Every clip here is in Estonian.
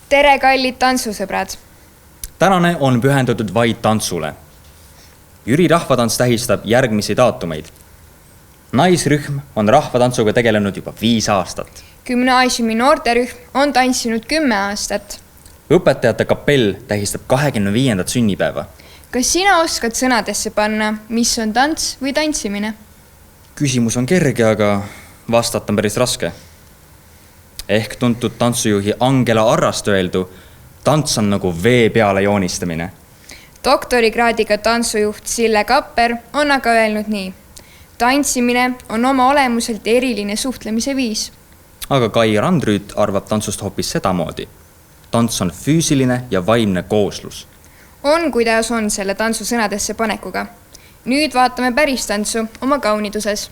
Tere, kallid tantsusõbrad! Tänane on pühendatud vaid tantsule. Jüri rahvatants tähistab järgmisi daatumeid. Naisrühm on rahvatantsuga tegelenud juba 5 aastat. Gümnaasiumi noorterühm on tantsinud 10 aastat. Õpetajate kapell tähistab 25. sünnipäeva. Kas sina oskad sõnadesse panna, mis on tants või tantsimine? Küsimus on kerge, aga vastata on päris raske. Ehk tuntud tantsujuhi Angela Arrast öeldu, tants on nagu vee peale joonistamine. Doktorikraadiga tantsujuht Sille Kapper on aga öelnud nii. Tantsimine on oma olemuselt eriline suhtlemise viis. Aga Kai Randrüüt arvab tantsust hoopis sedamoodi. Tants on füüsiline ja vaimne kooslus. On, kuidas on selle tantsu sõnadesse panekuga. Nüüd vaatame päris tantsu oma kauniduses.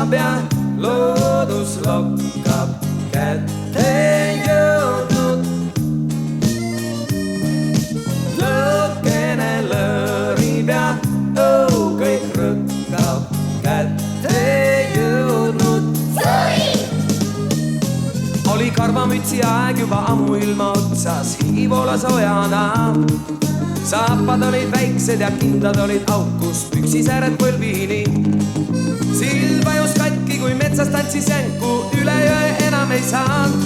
paistab ja loodus lokkab kätte jõudnud. Lõkkene lõõrib ja kõik rõkkab kätte jõudnud. Oli karvamütsi aeg juba ammu ilma otsas, higi voolas ojana. Saapad olid väiksed ja kindad olid aukus, püksisääred põlvini. Sild vajus katki, kui metsas tantsis jänku, üle jõe enam ei saanud.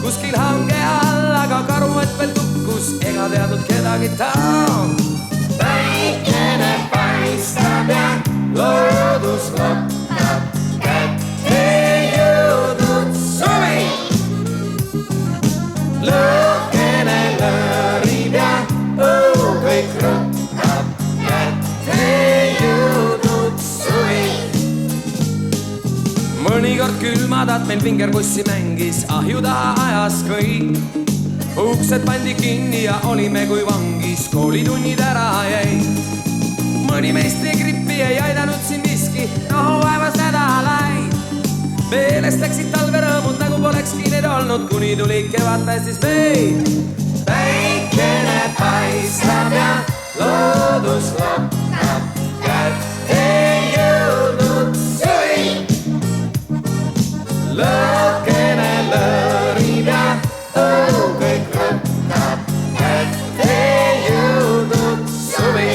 Kuskil hange all, aga karumet veel tukkus, ega teadnud kedagi ta. Päikene paistab ja loodus lokkab kätte jõudnud suvi. Lõkkene lõõrib ja kõik rõkkab kätte jõudnud suvi. Mõnikord külmadat meil vingerkussi mängis, ahju taha ajas kõik. Uksed pandi kinni ja olime kui vangis, koolitunnid ära jäi. Mõni meistri grippi ei aidanud siin miski, nohu vaevas nädalaid. Meelest läksid talverõõmud, nagu polekski need olnud, kuni tuli kevad päästis meid. Päikene paistab ja loodus lokkab kätte jõudnud suvi. Lõkkene lõõrib ja kõik rõkkab kätte jõudnud suvi.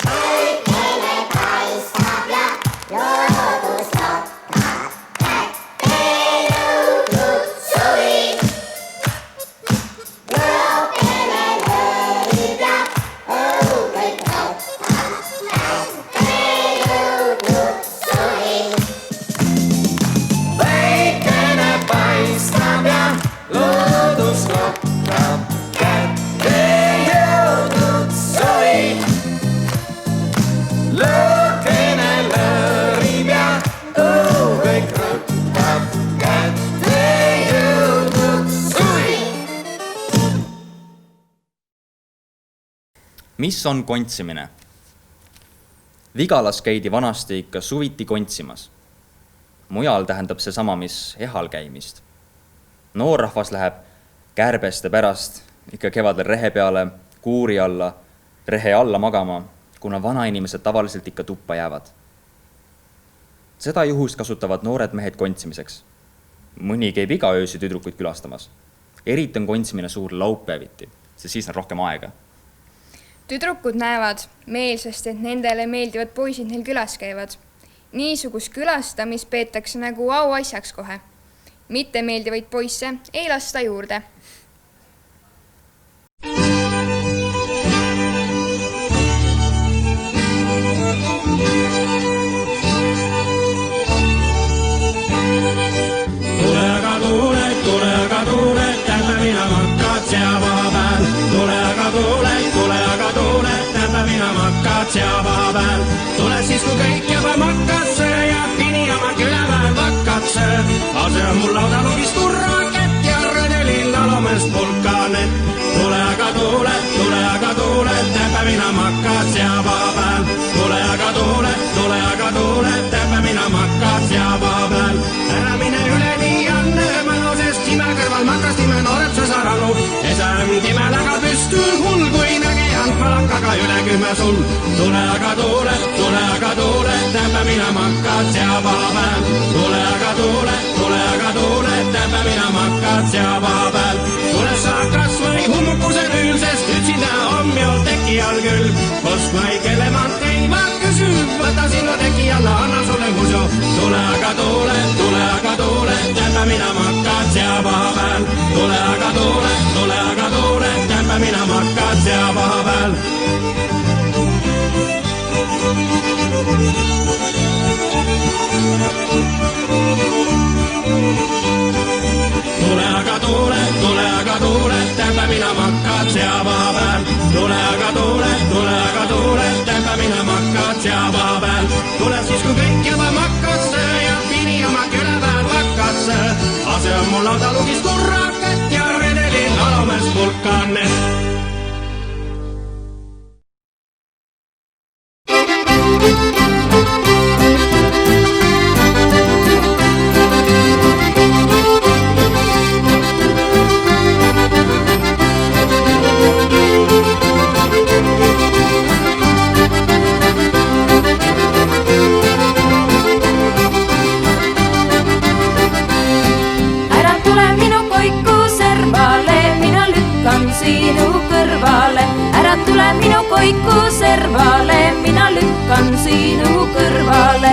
Päikene paistab ja loodus lokkab kätte jõudnud suvi. Lõkkene lõõrib ja kõik rõkkab kätte jõudnud suvi. Päikene paistab ja loodus lokkab kätte jõudnud suvi. Lõkkene lõõrib ja kõik rõkkab kätte jõudnud suvi. Mis on kontsimine? Vigalas käidi vanasti ikka suviti kontsimas. Mujal tähendab see sama, mis ehal käimist. Noorrahvas läheb kärbeste pärast ikka kevadel rehe peale, kuuri alla, rehe alla magama, kuna vanainimesed tavaliselt ikka tuppa jäävad. Seda juhust kasutavad noored mehed kontsimiseks. Mõni käib iga öösi tüdrukuid külastamas. Eriti on kontsimine suur laupäeviti, sest siis on rohkem aega. Tüdrukud näevad meelsasti, et nendele meeldivad poisid neil külas käivad. Niisugust külastamist peetakse nagu auasjaks kohe. Mitte meeldivaid poisse ei lasta juurde. Tule aga tuule, täpä minä makkaat siellä vaapääl. Tule aga tuule, täpä minä makkaat siellä vaapääl. Tule siis kun kõik juba makkaat söö ja pini oma küläväel vakkaat söö. Ase on mul laudalugis turrakett ja rödelin lalomest pulkaanet. Tule aga tuule, täpä minä makkaat siellä vaapääl. Tule aga tuule, täpä minä makkaat siellä vaapääl. Ära mine üleni Janne, mä nousest time kõrval makast ime noored sõsaralu. Esem time läga püstul hull, kui nägi andpalakaga üle 10 sul. Tule aga tuule, täpä minä makkaat siellä vaapääl. Tule aga tuule, täpä minä makkaat siellä vaapääl. Tule sa kas või hummukusen ülsest, ütsinda on jo teki all küll. Kost ma ei kelemant ei ma kysy, võta sinu teki alla, anna sulle musu. Tule aga tuule, täpä minä makkaat siellä vaapääl. Tule aga tuule, täpä minä makkaat siellä vaapääl. Tule aga tuule, koiku servale, mina lükkan sinu kõrvale.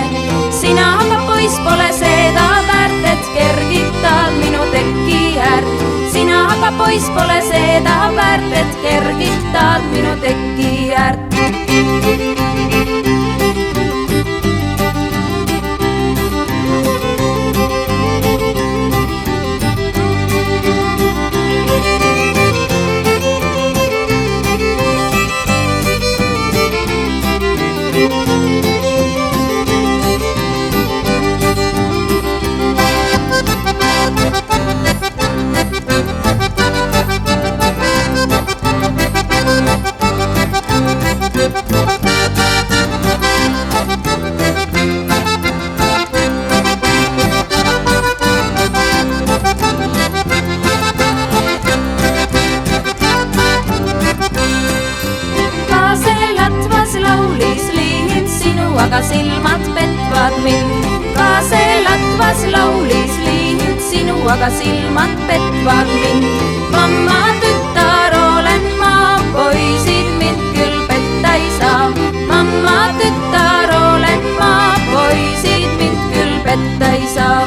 Sina aga poiss pole seda väärt, et kergitad minu teki äärt. Sina aga poiss pole seda väärt, et kergitad minu teki äärt. Aga silmad petvad mind. Ka see latvas laulis liind sinu, aga silmad petvad mind. Mamma tütar olen ma, poisid mind küll petta ei saa. Mamma tütar olen ma, poisid mind küll petta ei saa.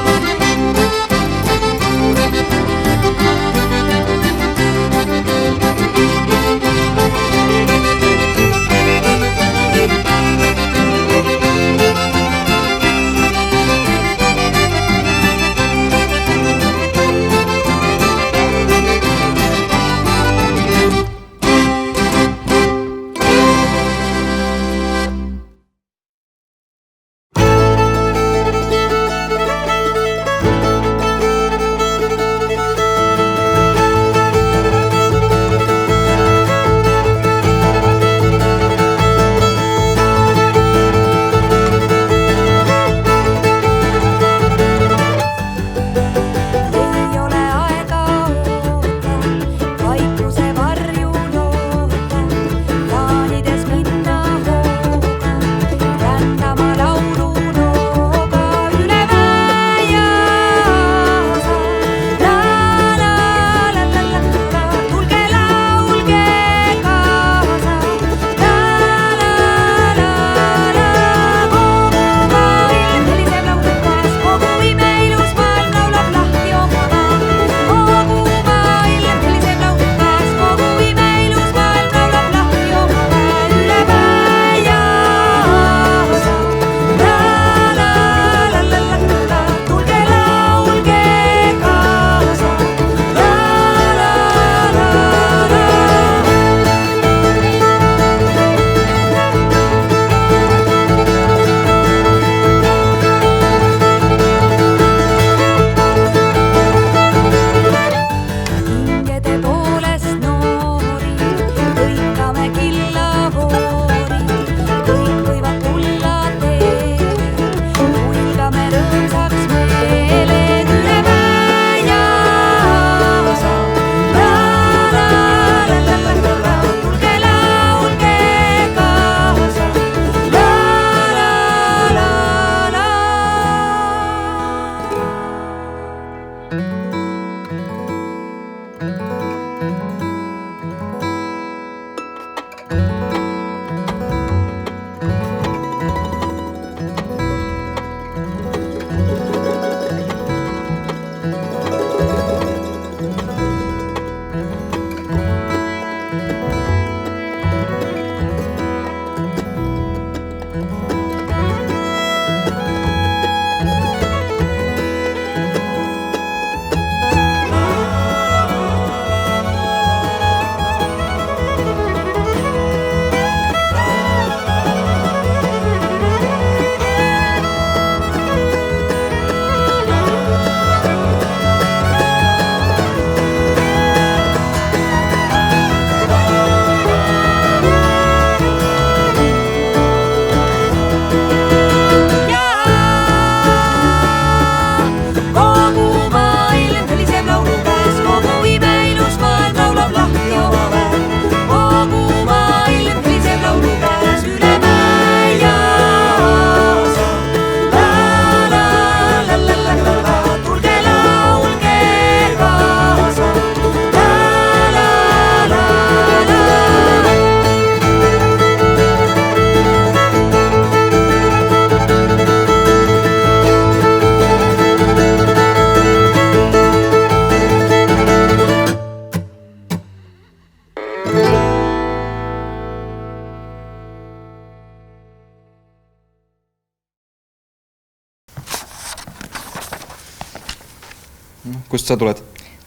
Kust sa tuled?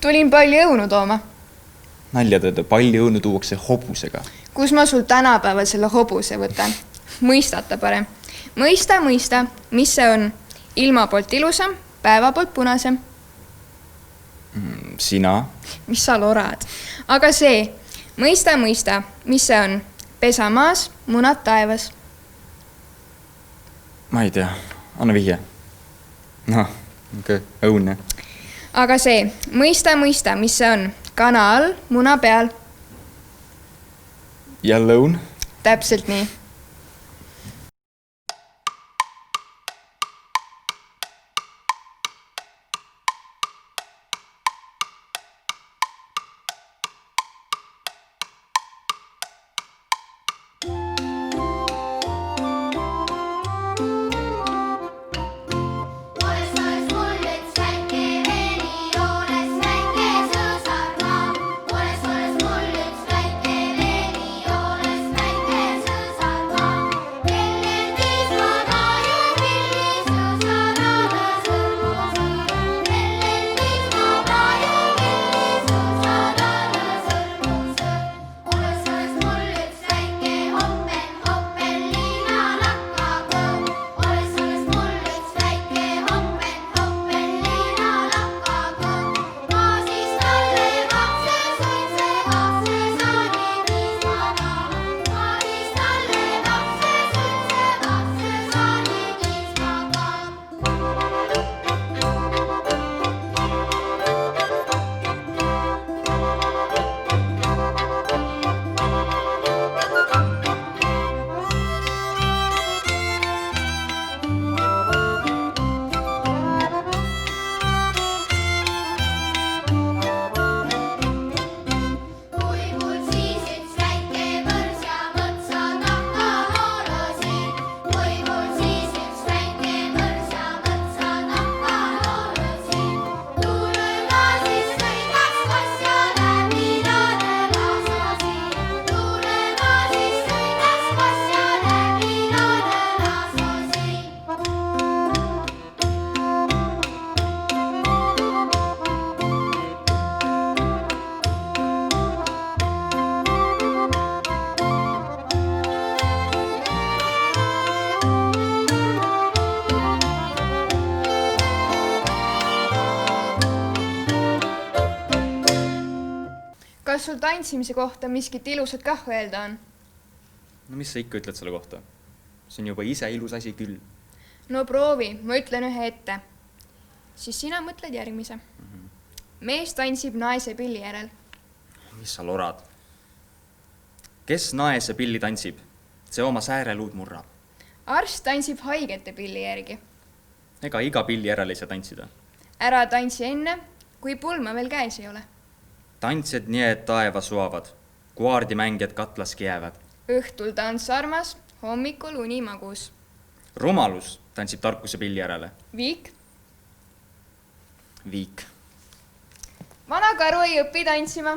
Tulin palju õunu tooma. Nalja teed, palju õunu tuuakse hobusega. Kus ma sul tänapäeval selle hobuse võtan? Mõistata parem. Mõista, mis see on? Ilma poolt ilusam, päeva poolt punasem. Sina? Mis sa lorad? Aga see, mõista, mis see on? Pesa maas, munad taevas. Ma ei tea, anna vihje. Õun. Aga see, mõista, mis see on? Kana all, muna peal. Jälle õun? Täpselt nii. Kas sul tantsimise kohta miskit ilusat kah öelda on? No mis sa ikka ütled selle kohta? See on juba ise ilus asi küll. No proovi, ma ütlen ühe ette. Siis sina mõtled järgmise. Mees tantsib naise pilli järel. Mis sa lorad? Kes naese pilli tantsib? See oma sääreluud murrab. Arst tantsib haigete pilli järgi. Ega iga pilli järel ei saa tantsida. Ära tantsi enne, kui pulma veel käes ei ole. Tantsjad nii, et taeva suavad. Kuaardimängijad katlaski jäävad. Õhtul tants armas, hommikul uni magus. Rumalus tantsib tarkuse pilli järele. Viik. Viik. Vana karu ei õpi tantsima.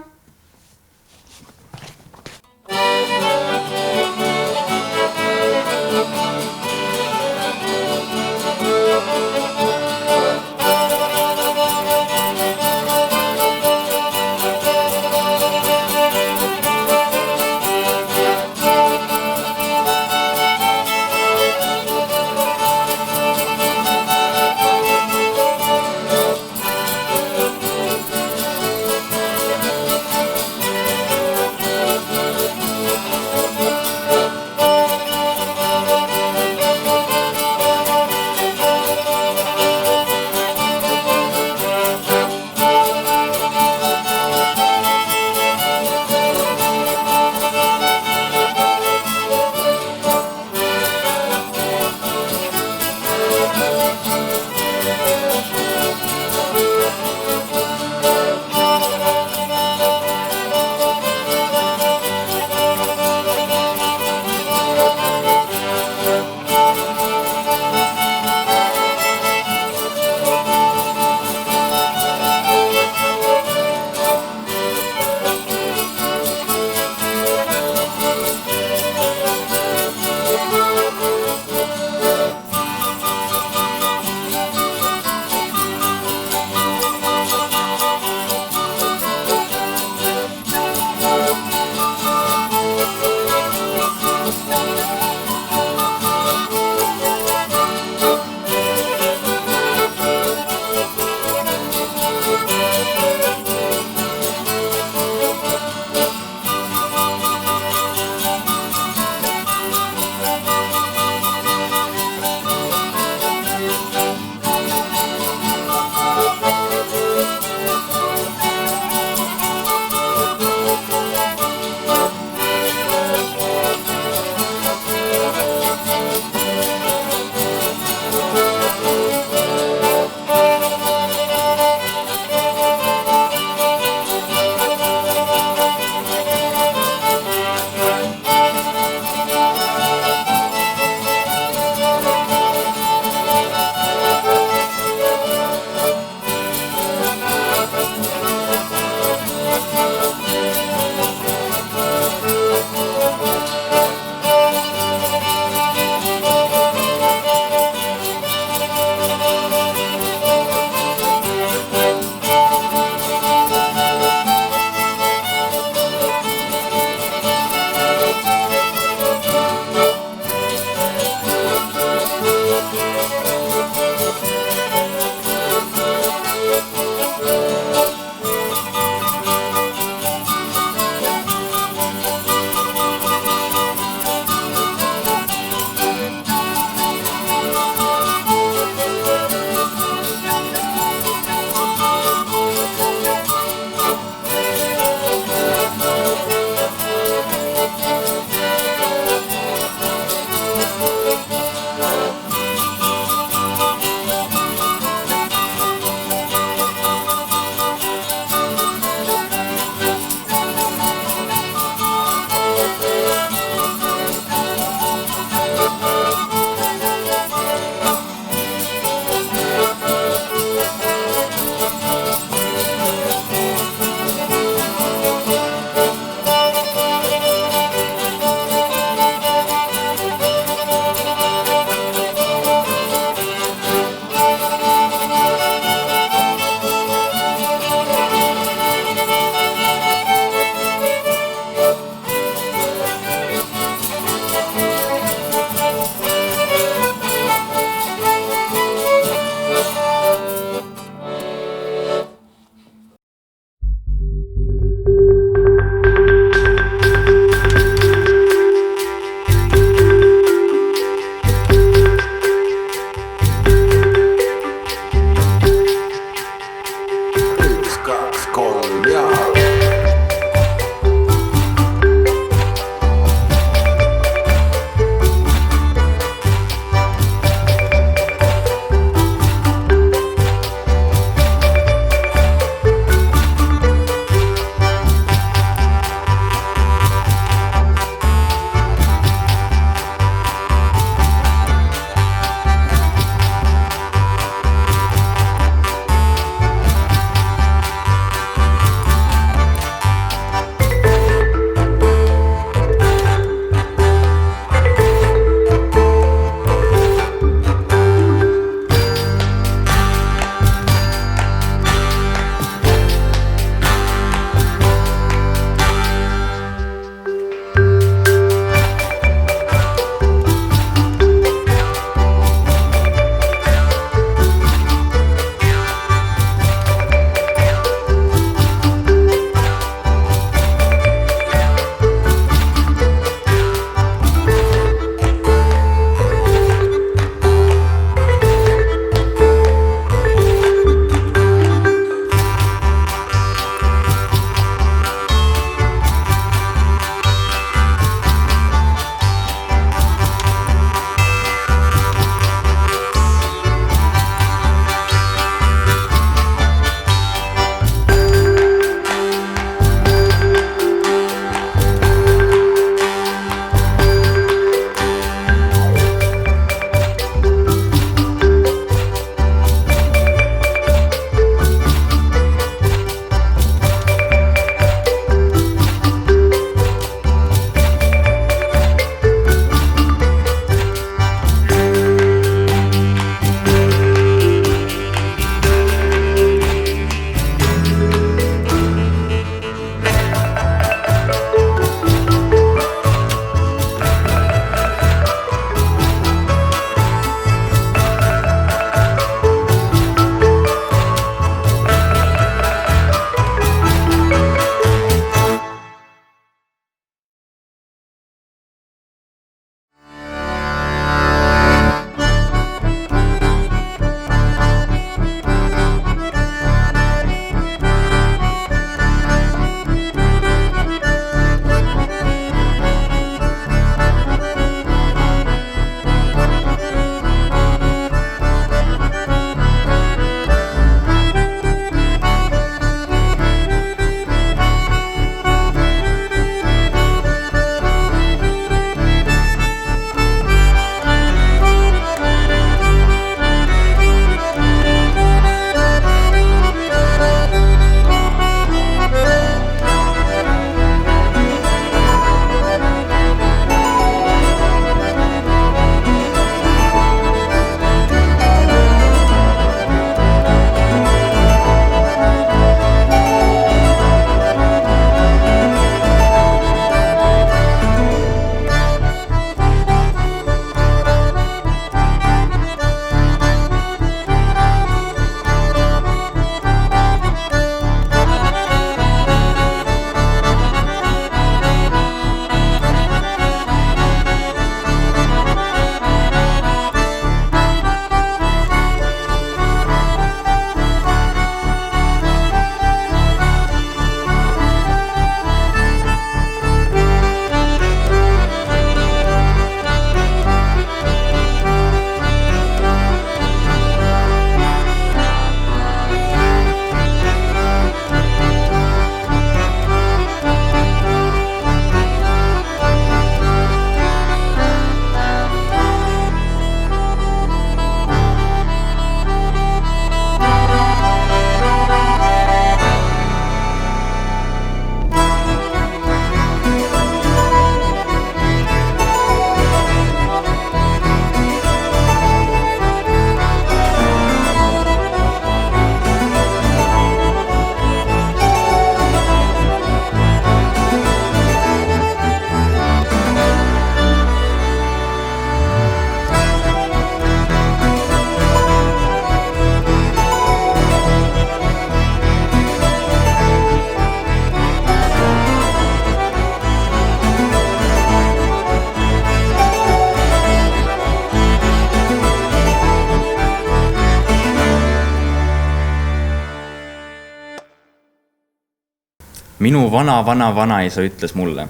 Minu vanaisa ütles mulle,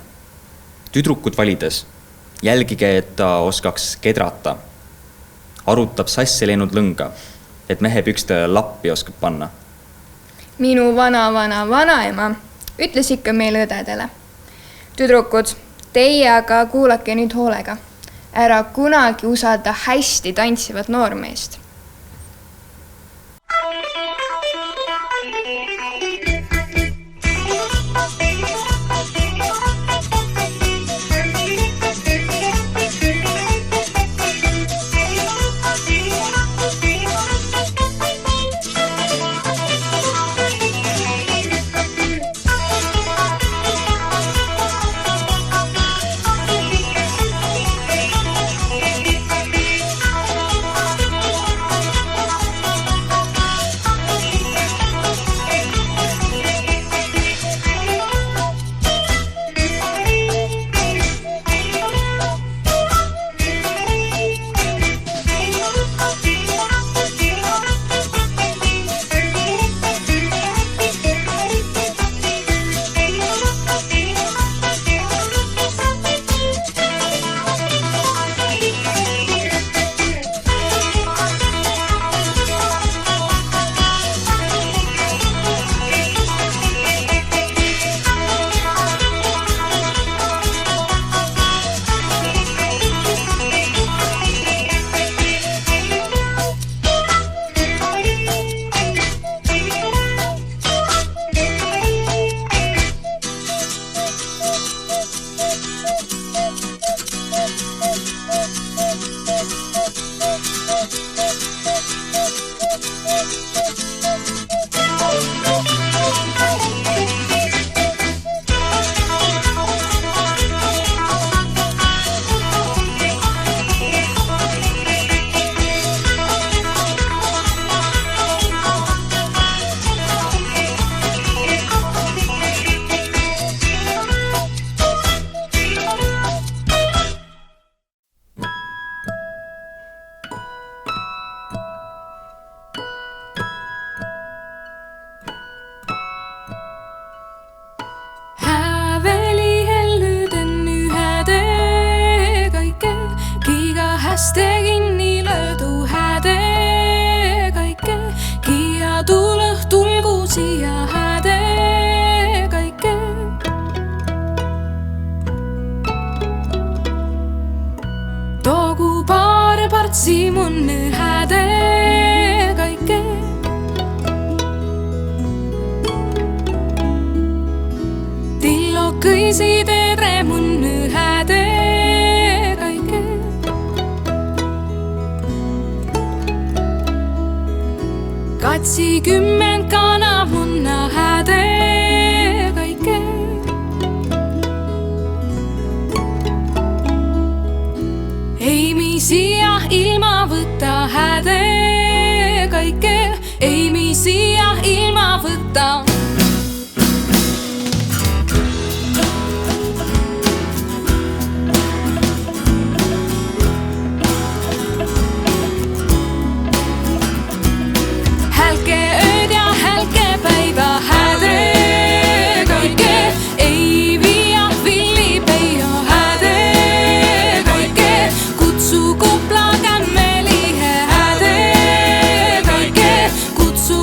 tüdrukut valides jälgige, et ta oskaks kedrata. Arutab sassi läinud lõnga, et mehe pükstele lappi oskab panna. Minu vanaema ütles ikka meile õdedele. Tüdrukud, teie aga kuulake nüüd hoolega. Ära kunagi usalda hästi tantsivat noormeest. Katsi 10 kana munna häde kaikke. Ei misiä ilma võtta häde kaikke. Ei misiä ilma võtta. Kutsu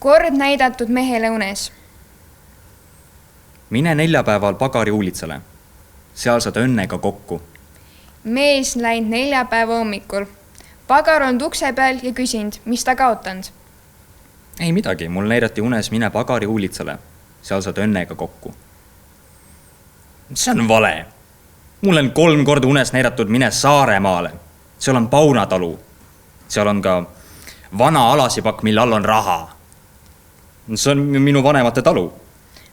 kord näidatud mehele unes. mine neljapäeval pagari uulitsale. Seal saad õnnega kokku. Mees läinud neljapäeva hommikul. Pagar on ukse peal ja küsinud, mis ta kaotanud. Ei midagi, mul näidati unes mine pagari uulitsale. Seal saad õnnega kokku. See on vale. Mul on 3 korda unes näidatud mine Saaremaale. Seal on Paunatalu. Seal on ka vana alasipakk, mille all on raha. See on minu vanemate talu.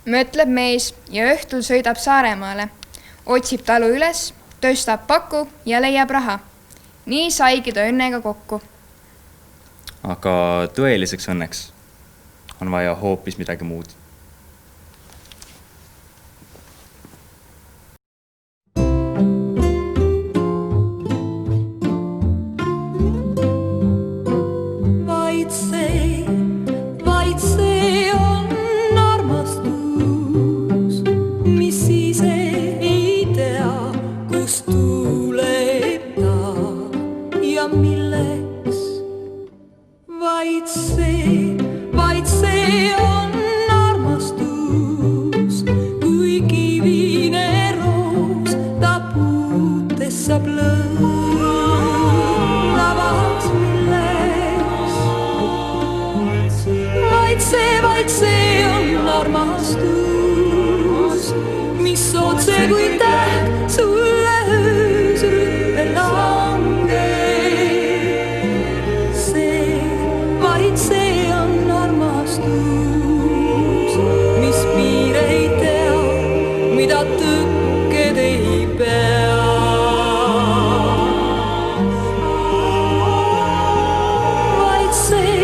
Mõtleb mees ja õhtul sõidab Saaremaale. Otsib talu üles, tõstab paku ja leiab raha. Nii saigi ta õnnega kokku. Aga tõeliseks õnneks on vaja hoopis midagi muud. Vaid see on armastus, mis ise ei tea, kust tuleb ta ja milleks. Vaid see on armastus, kui kivine roos ta puutes saab lõõnavaks milleks. Vaid see on armastus, mis otse kui täht sulle öösrüppe langeb. Vaid see on armastus, mis piire ei tea, mida tõkked ei pea. Vaid see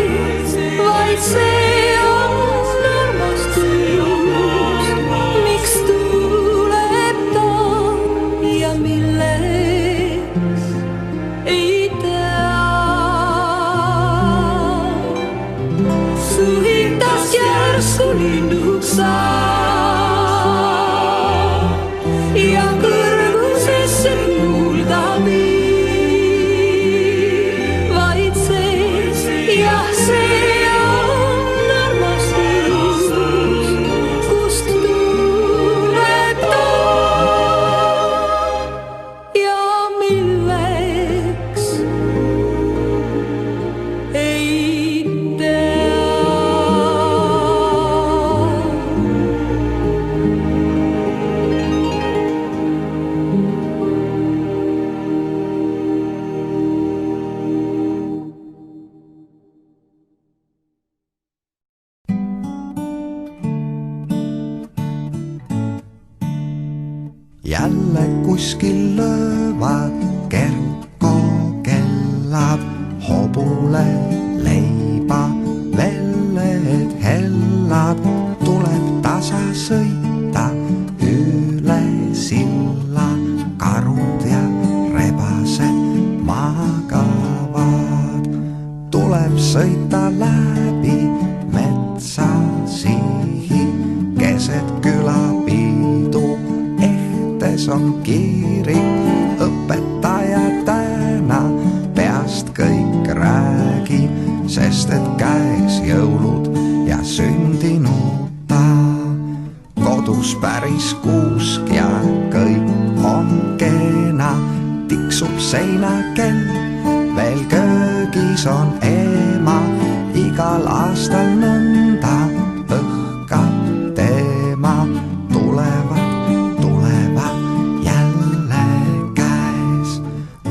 ja kõrgusesse kuulda viib. Vaid see, jah, see on armastus, kust tuleb ta ja milleks ei tea. Jälle kuskil löövad, kerko kellab, hobule leiba, velled hellab, tuleb tasa sõita üle silla, karud ja rebased magavad. Tuleb sõita läbi metsasihi, keset külapiidu on kiirik, õpetaja täna peast kõik räägib, sest et käes jõulud ja sündinud ta. Kodus päris kuusk ja kõik on kena, tiksub seinakell, veel köögis on ema, igal aastal nõnda õhkab teema.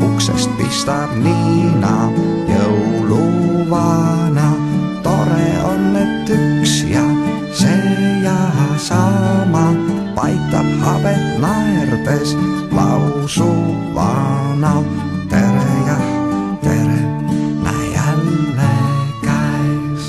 Uksest pistab Niina jõuluvana, tore on, et üks ja see ja sama, paitab habet naerdes lausuvana. Tere jah, tere, näe jälle käes.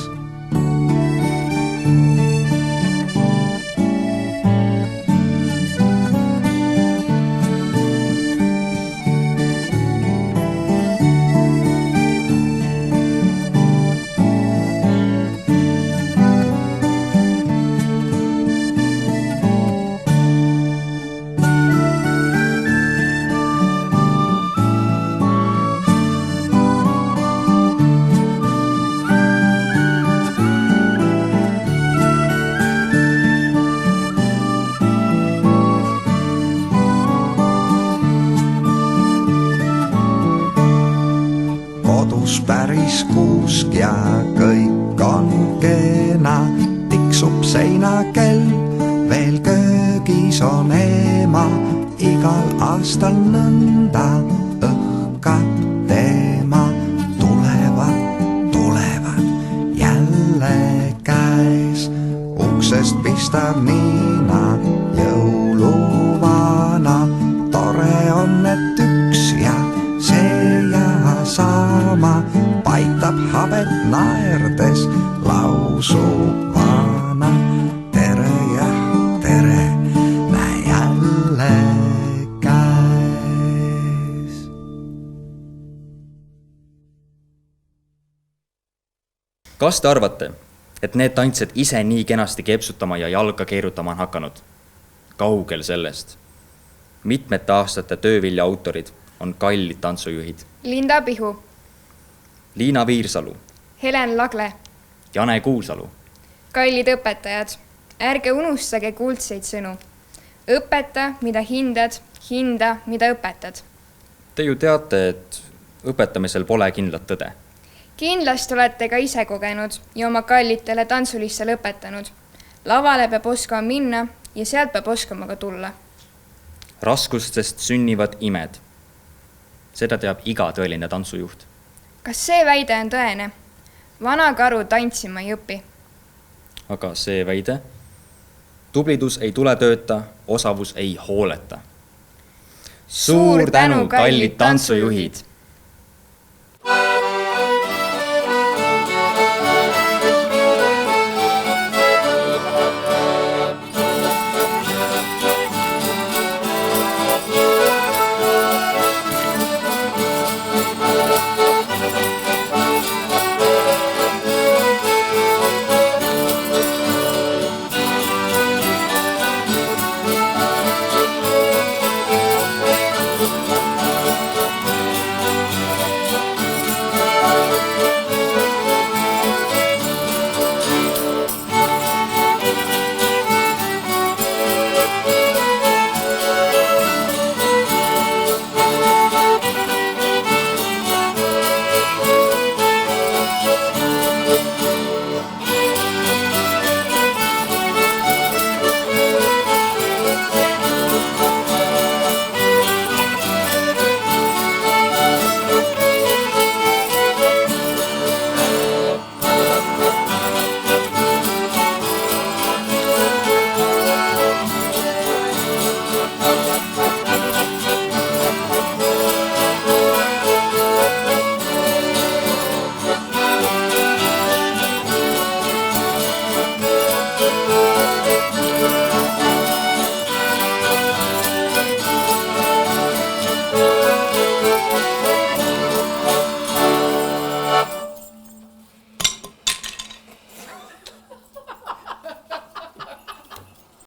kodus päris kuusk ja kõik on kena. Tiksub seinakell, veel köögis on ema, igal aastal nõnda õhkab teema. Tulevad jälle käes, uksest pistab Niina jõuluvana. Tore on, et üks ja see ja sama paitab habet naerdes lausub vana. Tere ja tere, näe jälle käes. Kas te arvate, et need tantsijad ise nii kenasti keepsutama ja jalga keerutama on hakanud? Kaugel sellest. Mitmete aastate töövilja autorid on kallid tantsujuhid. Linda Pihu, Liina Viirsalu, Helen Lagle, Jane Kuusalu. kallid õpetajad, ärge unustage kuldseid sõnu. Õpeta, mida hindad, hinda, mida õpetad. Te ju teate, et õpetamisel pole kindlat tõde. Kindlasti olete ka ise kogenud ja oma kallitele tantsulistele õpetanud. Lavale peab oskama minna ja sealt peab oskama ka tulla. Raskustest sünnivad imed. Seda teab iga tõeline tantsujuht. Kas see väide on tõene? Vana karu tantsima ei õpi. Aga see väide? Tublidus ei tule tööta, osavus ei hooleta. Suur tänu, kallid tantsujuhid!